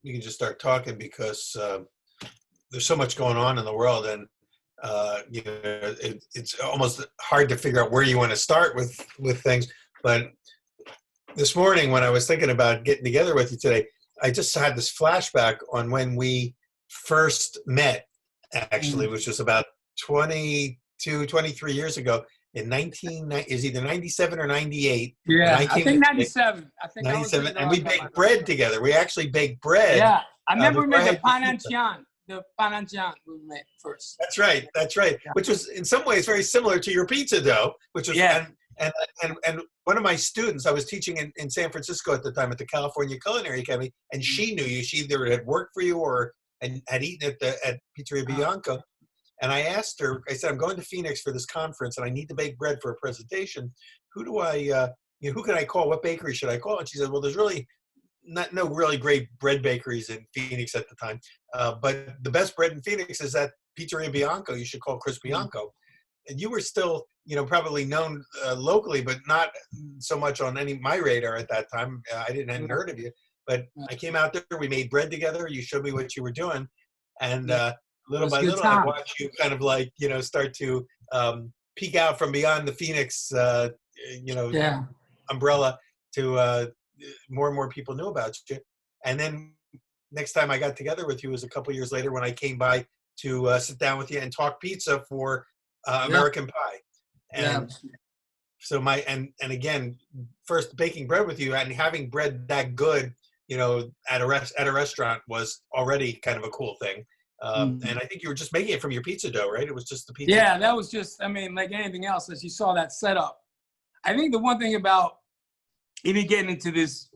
we can just start talking because there's so much going on in the world, and it's almost hard to figure out where you want to start with things. But this morning, when I was thinking about getting together with you today, I just had this flashback on when we first met, actually, which was about 22, 23 years ago in is either 97 or 98. When Yeah, I I came think to 97. I think I was 97, in and we baked bread together. We actually baked bread. Yeah, I remember we before I made had pizza. the panachian we made first. That's right. That's right. Yeah. Which was in some ways very similar to your pizza dough, which was Yeah. and one of my students, I was teaching in San Francisco at the time at the California Culinary Academy, and she knew you. She either had worked for you or and had eaten at Pizzeria Bianco. And I asked her, I said, I'm going to Phoenix for this conference and I need to bake bread for a presentation. Who do who can I call? What bakery should I call? And she said, well, there's really no really great bread bakeries in Phoenix at the time. But the best bread in Phoenix is at Pizzeria Bianco. You should call Chris Bianco. And you were still, probably known locally, but not so much on my radar at that time. Hadn't heard of you. But I came out there, we made bread together. You showed me what you were doing. And little by little, I watched you kind of like, start to peek out from beyond the Phoenix, umbrella to more and more people knew about you. And then next time I got together with you was a couple years later when I came by to sit down with you and talk pizza for American Pie. And so and again, first baking bread with you and having bread that good, at a restaurant was already kind of a cool thing. And I think you were just making it from your pizza dough, right? It was just the pizza. Yeah, that was just, like anything else, as you saw that setup. I think the one thing about even getting into this,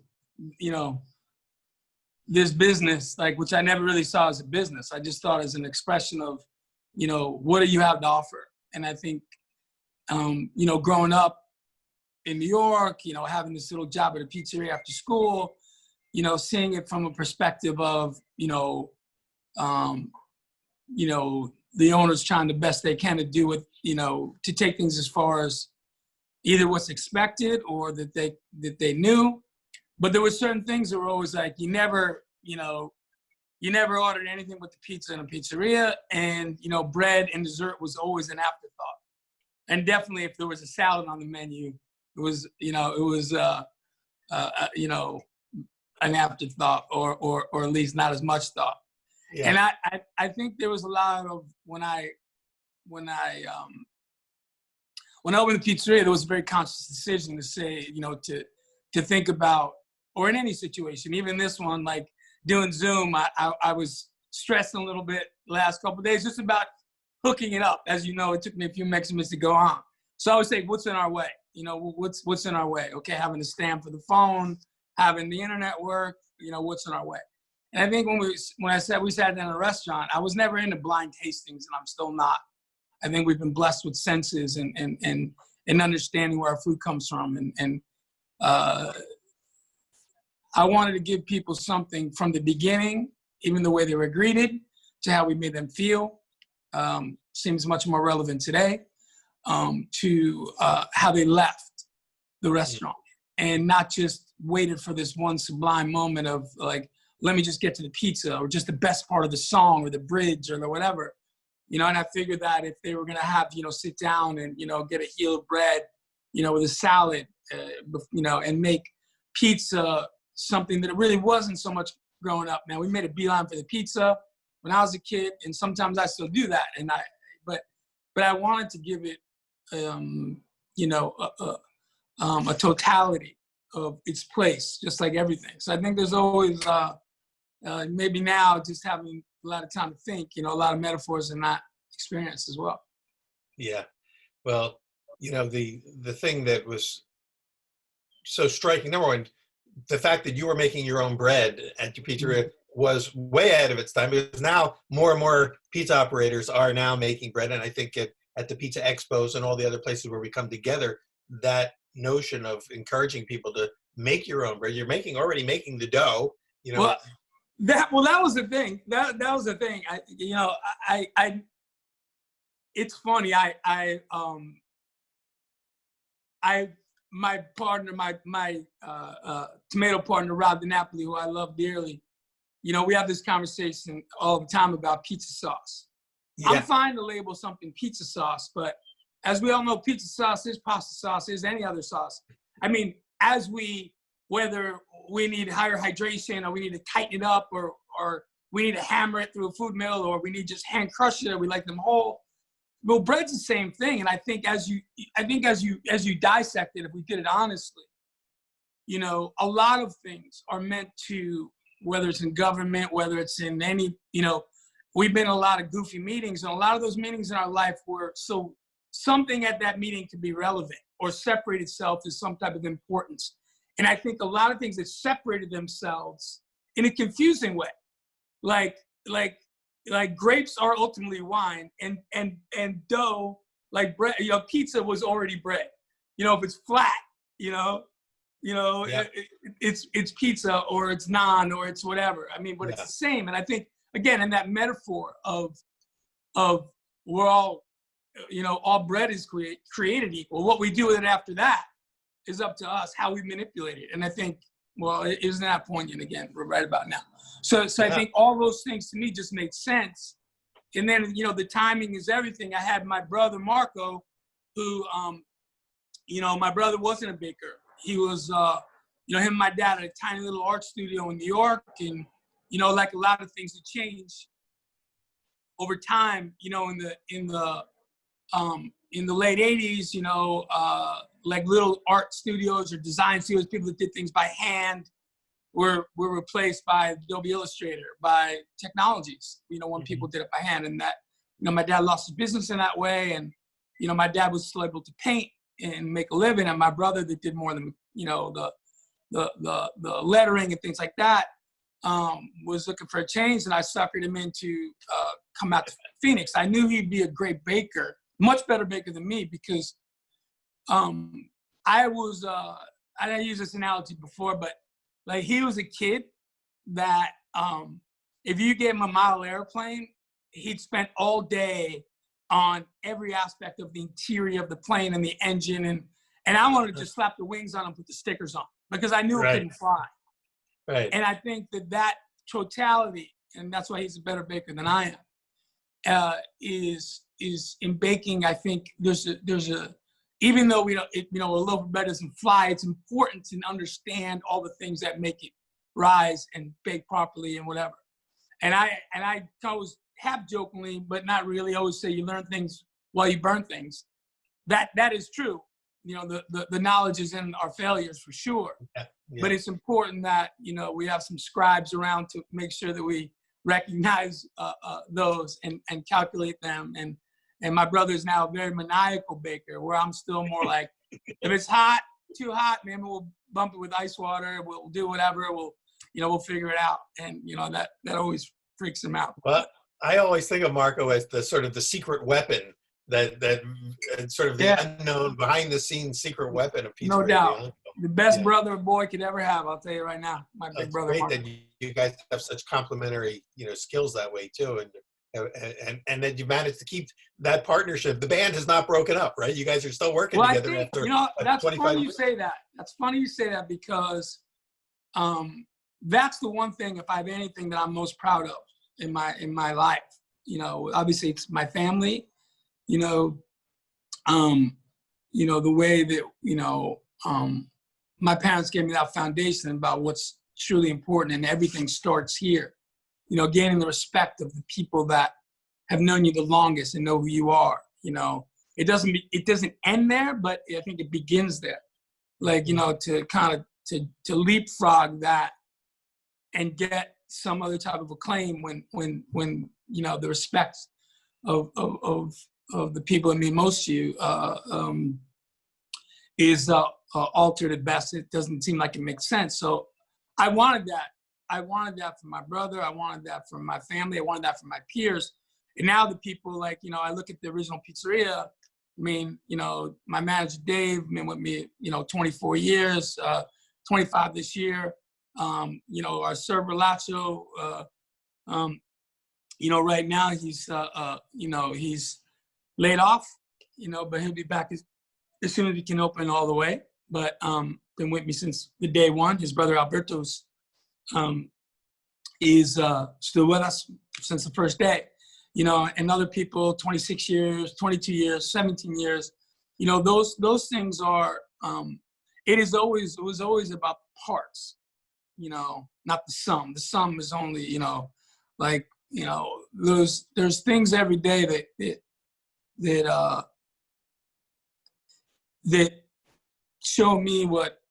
this business, which I never really saw as a business. I just thought as an expression of, what do you have to offer? And I think, growing up in New York, having this little job at a pizzeria after school, seeing it from a perspective of, the owners trying the best they can to do with, to take things as far as either what's expected or that they knew. But there were certain things that were always like, you never ordered anything but the pizza in a pizzeria, and, bread and dessert was always an afterthought. And definitely if there was a salad on the menu, it was an afterthought or at least not as much thought. Yeah. And I think there was a lot of when I opened the pizzeria, there was a very conscious decision to say, to think about, or in any situation, even this one, like doing Zoom, I was stressing a little bit the last couple of days just about hooking it up. As you know, it took me a few minutes to go on. So I would say, what's in our way? What's in our way? Okay, having the stand for the phone, having the internet work, what's in our way? And I think when I said we sat down in a restaurant, I was never into blind tastings, and I'm still not. I think we've been blessed with senses and understanding where our food comes from. And I wanted to give people something from the beginning, even the way they were greeted, to how we made them feel. Seems much more relevant today, to how they left the restaurant and not just waited for this one sublime moment of like, let me just get to the pizza or just the best part of the song or the bridge or the whatever. And I figured that if they were going to have, sit down and, get a heel of bread, with a salad, and make pizza something that it really wasn't so much growing up. Man, we made a beeline for the pizza when I was a kid, and sometimes I still do that. But I wanted to give it, a totality of its place, just like everything. So I think there's always, maybe now just having a lot of time to think, a lot of metaphors in that experience as well. Yeah. Well, the thing that was so striking, number one, the fact that you were making your own bread at your pizzeria was way ahead of its time, because now more and more pizza operators are now making bread. And I think at the pizza expos and all the other places where we come together, that notion of encouraging people to make your own bread, you're already making the dough, Well, that was the thing. That was the thing. It's funny. My partner, my tomato partner, Rob DiNapoli, who I love dearly, you know, we have this conversation all the time about pizza sauce. Yeah. I'm fine to label something pizza sauce, but as we all know, pizza sauce is pasta sauce, is any other sauce. I mean, whether we need higher hydration or we need to tighten it up or we need to hammer it through a food mill or we need to just hand crush it or we like them whole. Well, bread's the same thing. And I think as you dissect it, if we did it honestly, you know, a lot of things are meant to, whether it's in government, whether it's in any, you know, we've been in a lot of goofy meetings, and a lot of those meetings in our life were so something at that meeting could be relevant or separate itself as some type of importance. And I think a lot of things that separated themselves in a confusing way, like grapes are ultimately wine, and dough, like bread, you know, pizza was already bread. You know, if it's flat, yeah. It's pizza or it's naan or it's whatever. I mean, but it's the same. And I think, again, in that metaphor of we're all, you know, all bread is created equal. What we do with it after that is up to us, how we manipulate it. And I think, well, isn't that poignant again? We're right about now. So I think all those things to me just made sense. And then, you know, the timing is everything. I had my brother Marco, who, you know, my brother wasn't a baker. He was, you know, him and my dad had a tiny little art studio in New York. And, you know, like a lot of things that change over time, you know, in the late 80s, you know, like little art studios or design studios, people that did things by hand were replaced by Adobe Illustrator, by technologies, you know, when people did it by hand. And that, you know, my dad lost his business in that way. And, you know, my dad was still able to paint and make a living. And my brother that did more than, you know, the lettering and things like that, was looking for a change. And I suckered him into come out to Phoenix. I knew he'd be a great baker, much better baker than me, because I didn't use this analogy before, but like he was a kid that if you gave him a model airplane, he'd spent all day on every aspect of the interior of the plane and the engine. And I wanted to just slap the wings on and put the stickers on because I knew it couldn't fly. Right. And I think that totality, and that's why he's a better baker than I am, is in baking. I think there's a even though we don't, you know, a loaf of bread doesn't fly, it's important to understand all the things that make it rise and bake properly and whatever. And I always half jokingly, but not really, always say you learn things while you burn things. That is true. You know, the knowledge is in our failures for sure. Yeah. But it's important that, you know, we have some scribes around to make sure that we recognize those and calculate them. And my brother's now a very maniacal baker, where I'm still more like, if it's too hot, maybe we'll bump it with ice water. We'll do whatever. We'll figure it out. And, you know, that always freaks him out. Well, I always think of Marco as the sort of the secret weapon, that sort of the unknown, behind the scenes secret weapon of Pizzeria No doubt. Bianco. The best brother a boy could ever have, I'll tell you right now. My big brother. Great Marco. that you guys have such complementary, you know, skills that way too, and that you managed to keep that partnership. The band has not broken up, right? You guys are still working together. I think, after, you know, that's funny years. you say that. That's funny you say that because that's the one thing, if I have anything that I'm most proud of in my life. You know, obviously it's my family. You know, the way that, you know, my parents gave me that foundation about what's truly important, and everything starts here. You know, gaining the respect of the people that have known you the longest and know who you are. You know, it doesn't end there, but I think it begins there. Like, you know, to kind of to leapfrog that and get some other type of acclaim when you know, the respect of the people that mean most to you is altered at best. It doesn't seem like it makes sense. So I wanted that. I wanted that from my brother. I wanted that from my family. I wanted that from my peers. And now the people, like, you know, I look at the original pizzeria. I mean, you know, my manager Dave been with me, you know, 24 years, 25 this year. You know, our server Lacho, you know, right now he's, you know, he's laid off, you know, but he'll be back as soon as we can open all the way. But been with me since the day one. His brother Alberto's is still with us since the first day. You know, and other people, 26 years, 22 years, 17 years, you know, those things are, it was always about parts, you know, not the sum. The sum is only, you know, like, you know, there's things every day that show me what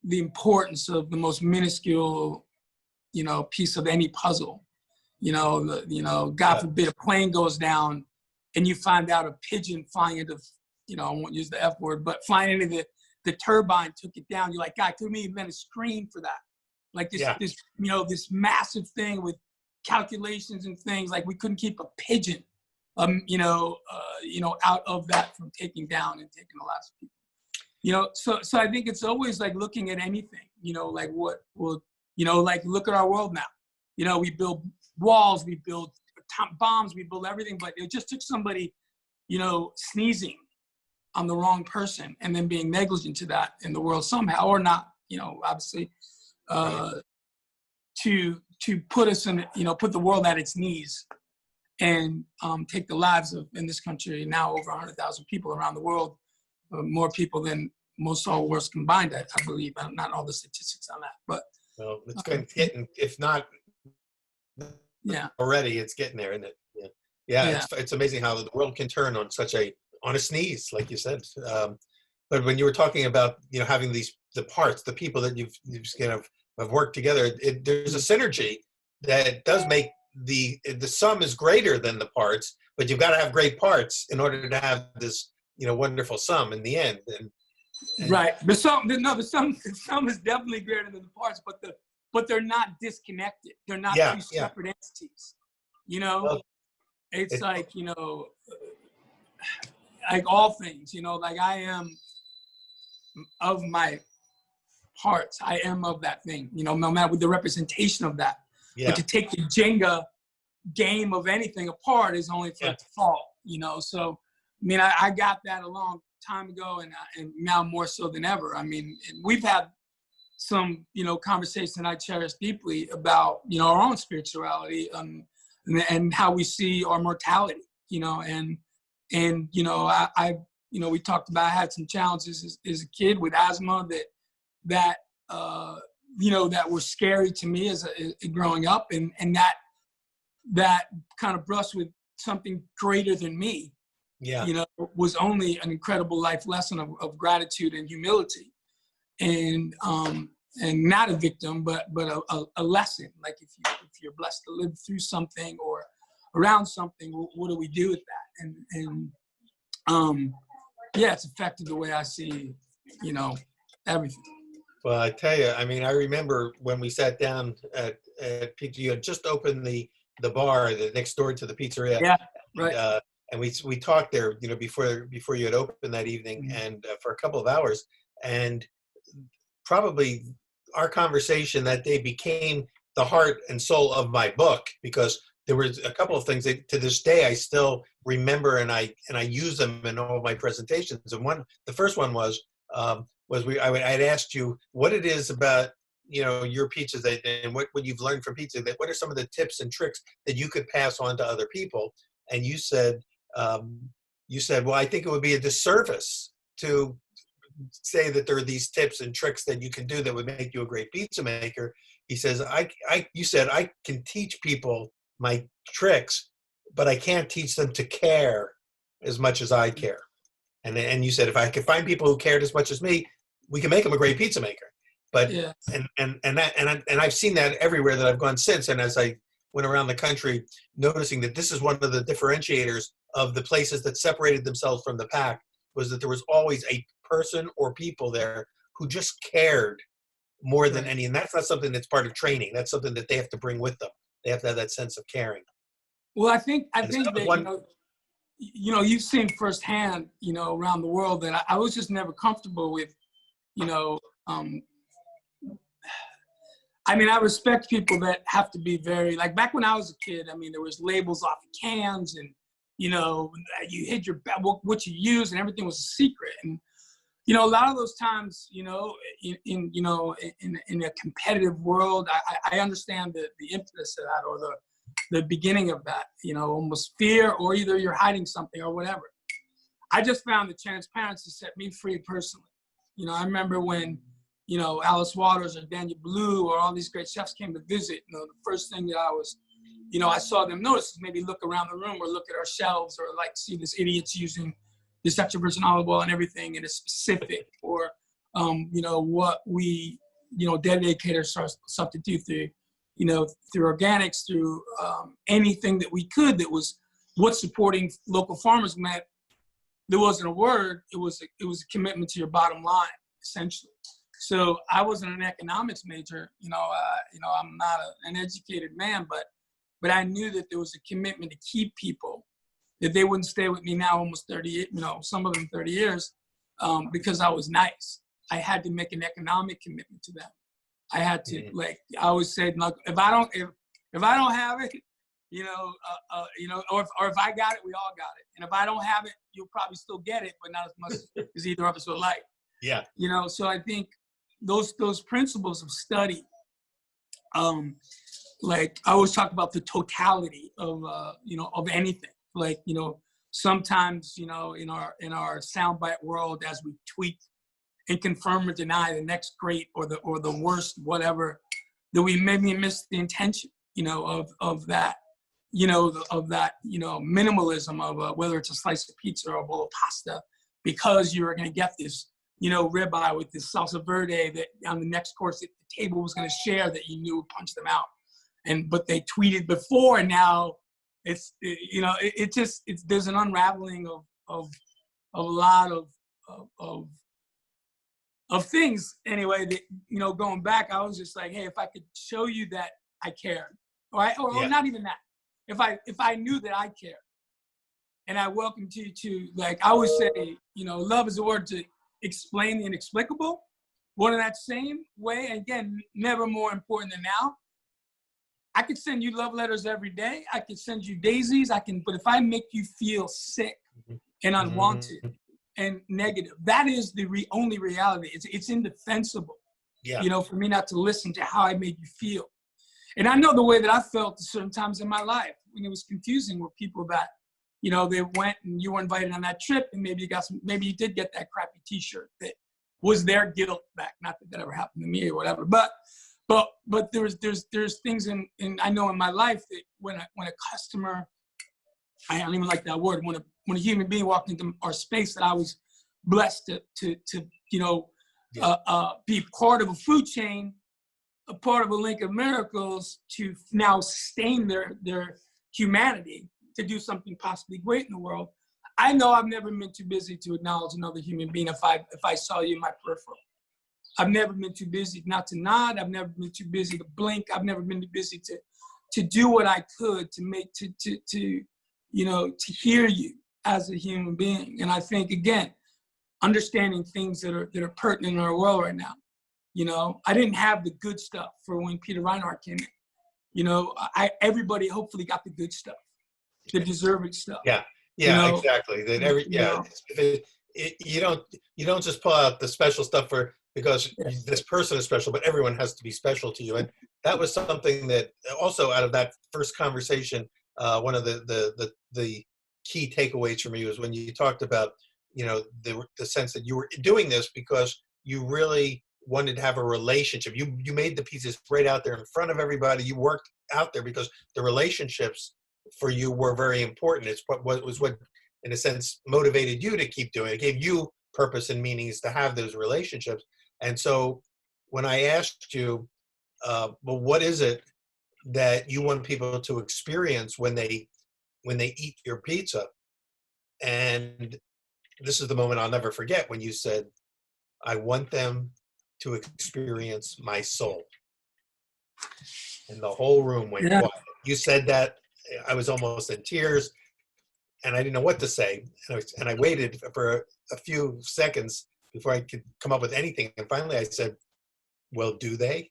the importance of the most minuscule, you know, piece of any puzzle. God forbid a plane goes down and you find out a pigeon flying into, you know, I won't use the F word, but flying into the turbine took it down. You're like, God, could we have been a screen for that? Like this, you know, this massive thing with calculations and things, like we couldn't keep a pigeon, out of that from taking down and taking the lives of people. You know, so I think it's always like looking at anything, you know, like what will, you know, like look at our world now. You know, we build walls, we build bombs, we build everything, but it just took somebody, you know, sneezing on the wrong person and then being negligent to that in the world somehow, or not, you know, obviously, to put us in, you know, put the world at its knees and take the lives of, in this country, now over 100,000 people around the world, more people than most all wars combined, I believe. Not all the statistics on that, but. Well, it's getting, if not already, it's getting there, isn't it? Yeah. It's amazing how the world can turn on on a sneeze, like you said. But when you were talking about, you know, having the parts, the people that you've kind of have worked together, there's a synergy that does make the sum is greater than the parts, but you've got to have great parts in order to have this, you know, wonderful sum in the end. And right. The sum is definitely greater than the parts, but they're not disconnected. They're not two separate entities. You know, well, it's like, you know, like all things, you know, like I am of my parts. I am of that thing, you know, no matter with the representation of that. Yeah. But to take the Jenga game of anything apart is only for it to fall, you know. So, I mean, I got that a long time ago, and now more so than ever. I mean, we've had some, you know, conversations that I cherish deeply about, you know, our own spirituality and how we see our mortality, you know, and you know, I you know, we talked about, I had some challenges as a kid with asthma that you know, that were scary to me as growing up, and that kind of brushed with something greater than me. Yeah, you know, was only an incredible life lesson of gratitude and humility, and not a victim, but a lesson. Like if you're blessed to live through something or around something, what do we do with that? And it's affected the way I see, you know, everything. Well, I tell you, I mean, I remember when we sat down at you had just opened the bar next door to the pizzeria. Yeah, right. And we talked there, you know, before you had opened that evening, and for a couple of hours, and probably our conversation that day became the heart and soul of my book, because there was a couple of things that to this day I still remember, and I use them in all of my presentations. And the first one was I'd asked you what it is about, you know, your pizzas and what you've learned from pizza, that what are some of the tips and tricks that you could pass on to other people. And you said, well, I think it would be a disservice to say that there are these tips and tricks that you can do that would make you a great pizza maker. He says, you said, I can teach people my tricks, but I can't teach them to care as much as I care. And you said, if I could find people who cared as much as me, we can make them a great pizza maker. But and I've seen that everywhere that I've gone since. And as I went around the country, noticing that this is one of the differentiators of the places that separated themselves from the pack, was that there was always a person or people there who just cared more than any. And that's not something that's part of training. That's something that they have to bring with them. They have to have that sense of caring. Well, I think that, you know, you've seen firsthand, you know, around the world that I was just never comfortable with, you know, I mean, I respect people that have to be very, like back when I was a kid, I mean, there was labels off of cans and, you know, you hid what you use and everything was a secret. And A lot of those times, in a competitive world, I understand the impetus of that, or the beginning of that, almost fear, or either you're hiding something or whatever. I just found the transparency set me free personally. I remember when, Alice Waters or Daniel Blue or all these great chefs came to visit, the first thing that I saw them notice is maybe look around the room or look at our shelves or like see this idiot's using this extra virgin olive oil and everything, and it's specific, or, what we, dedicate ourselves to do through, through organics, through anything that we could that was what supporting local farmers meant. There wasn't a word. It was a commitment to your bottom line, essentially. So I wasn't an economics major. I'm not an educated man, but I knew that there was a commitment to keep people, that they wouldn't stay with me now almost 30, some of them 30 years, because I was nice. I had to make an economic commitment to them. I had to, I always said, look, if I don't have it, or if I got it, we all got it. And if I don't have it, you'll probably still get it, but not as much as either of us would like. Yeah. So I think those principles of study, like I always talk about the totality of, of anything. Like, sometimes, in our soundbite world, as we tweak and confirm or deny the next great or the worst, whatever, that we maybe miss the intention, of that, minimalism of whether it's a slice of pizza or a bowl of pasta, because you were going to get this, ribeye with this salsa verde that on the next course that the table was going to share, that you knew would punch them out. But they tweeted before, and now it's, there's an unraveling of a lot of things anyway that, going back, I was just like, hey, if I could show you that I cared, or not even that, if I knew that I cared, and I welcomed you to, like I always say, love is a word to explain the inexplicable. Well, in that same way, again, never more important than now, I could send you love letters every day. I could send you daisies. But if I make you feel sick and unwanted and negative, that is the only reality. It's indefensible, for me not to listen to how I made you feel. And I know the way that I felt at certain times in my life when it was confusing with people that, they went and you were invited on that trip, and maybe you did get that crappy T-shirt that was their guilt back. Not that ever happened to me or whatever, but there's things in I know in my life that when a customer, I don't even like that word, when a human being walked into our space, that I was blessed to be part of a food chain, a part of a link of miracles, to now sustain their humanity, to do something possibly great in the world. I know I've never been too busy to acknowledge another human being if I saw you in my peripheral. I've never been too busy not to nod. I've never been too busy to blink. I've never been too busy to do what I could to hear you as a human being. And I think, again, understanding things that are pertinent in our world right now. I didn't have the good stuff for when Peter Reinhardt came in. Everybody hopefully got the good stuff, the deserving stuff. Yeah, exactly. That you don't just pull out the special stuff because this person is special, but everyone has to be special to you. And that was something that also out of that first conversation, one of the key takeaways for me was when you talked about, the sense that you were doing this because you really wanted to have a relationship. You made the pieces right out there in front of everybody. You worked out there because the relationships for you were very important. It's what in a sense motivated you to keep doing it. It gave you purpose and meanings to have those relationships. And so when I asked you, well, what is it that you want people to experience when they eat your pizza? And this is the moment I'll never forget when you said, I want them to experience my soul. And the whole room went quiet. You said that, I was almost in tears, and I didn't know what to say. And I waited for a few seconds before I could come up with anything. And finally I said, well, do they?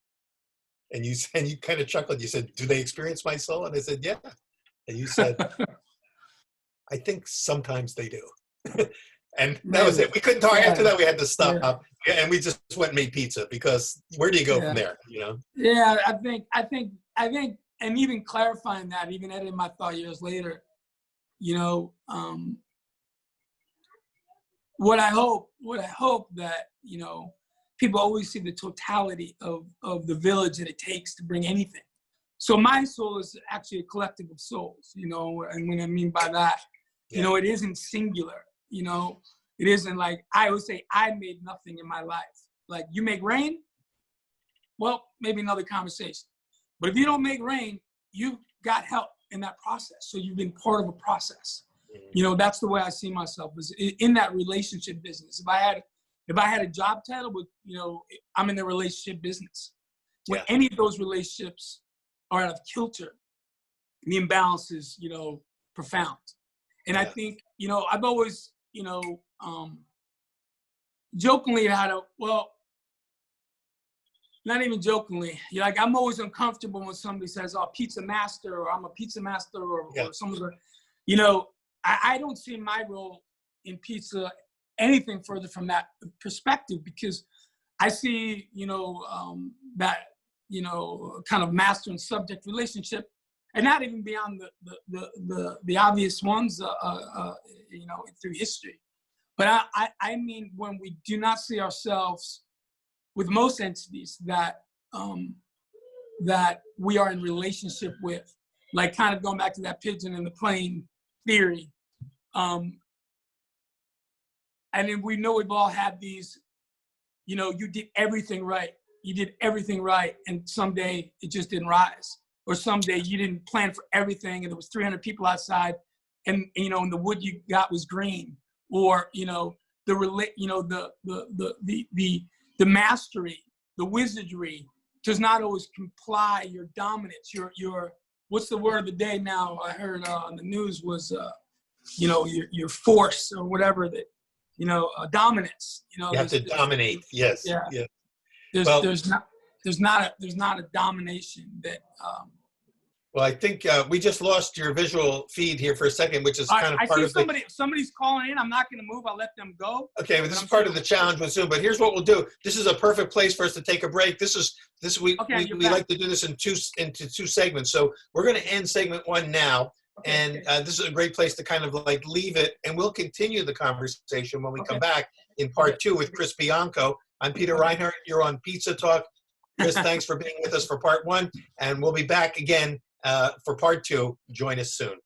And you kind of chuckled. You said, do they experience my soul? And I said, yeah. And you said, I think sometimes they do. And that was it. We couldn't talk. After that, we had to stop. Yeah. And we just went and made pizza, because where do you go from there, you know? Yeah, I think, and even clarifying that, even editing my thought years later, you know, what I hope that, you know, people always see the totality of the village that it takes to bring anything. So my soul is actually a collective of souls, you know, and what I mean by that, you know, it isn't singular, you know, it isn't like, I always say, I made nothing in my life. Like, you make rain, well, maybe another conversation. But if you don't make rain, you got help in that process. So you've been part of a process. You know, that's the way I see myself, is in that relationship business. If I had a job title, but, you know, I'm in the relationship business. When any of those relationships are out of kilter, the imbalance is, you know, profound. And I think, you know, I've always, you know, jokingly had not even jokingly, like, I'm always uncomfortable when somebody says, oh, pizza master, or I'm a pizza master, or someone's, you know, I don't see my role in pizza anything further from that perspective, because I see, you know, that, you know, kind of master and subject relationship, and not even beyond the obvious ones, you know, through history. But I mean, when we do not see ourselves with most entities that that we are in relationship with, like, kind of going back to that pigeon in the plane theory. And then we know we've all had these, you know, you did everything right. You did everything right, and someday it just didn't rise. Or someday you didn't plan for everything, and there was 300 people outside, and, you know, and the wood you got was green. Or, you know, the mastery, the wizardry does not always comply your dominance. Your what's the word of the day now? I heard on the news was, you know, your force, or whatever, that, you know, dominance. You know, you have to dominate. Yes. Yeah. Yeah. There's not a domination that. Well, I think we just lost your visual feed here for a second, which is kind of part of somebody's calling in. I'm not going to move. I'll let them go. Okay, but this is part of the challenge with Zoom. But here's what we'll do. This is a perfect place for us to take a break. We like to do this into two segments. So we're going to end segment one now, and this is a great place to kind of like leave it, and we'll continue the conversation when we come back in part two with Chris Bianco. I'm Peter Reinhardt. You're on Pizza Talk. Chris, thanks for being with us for part one, and we'll be back again for part two. Join us soon.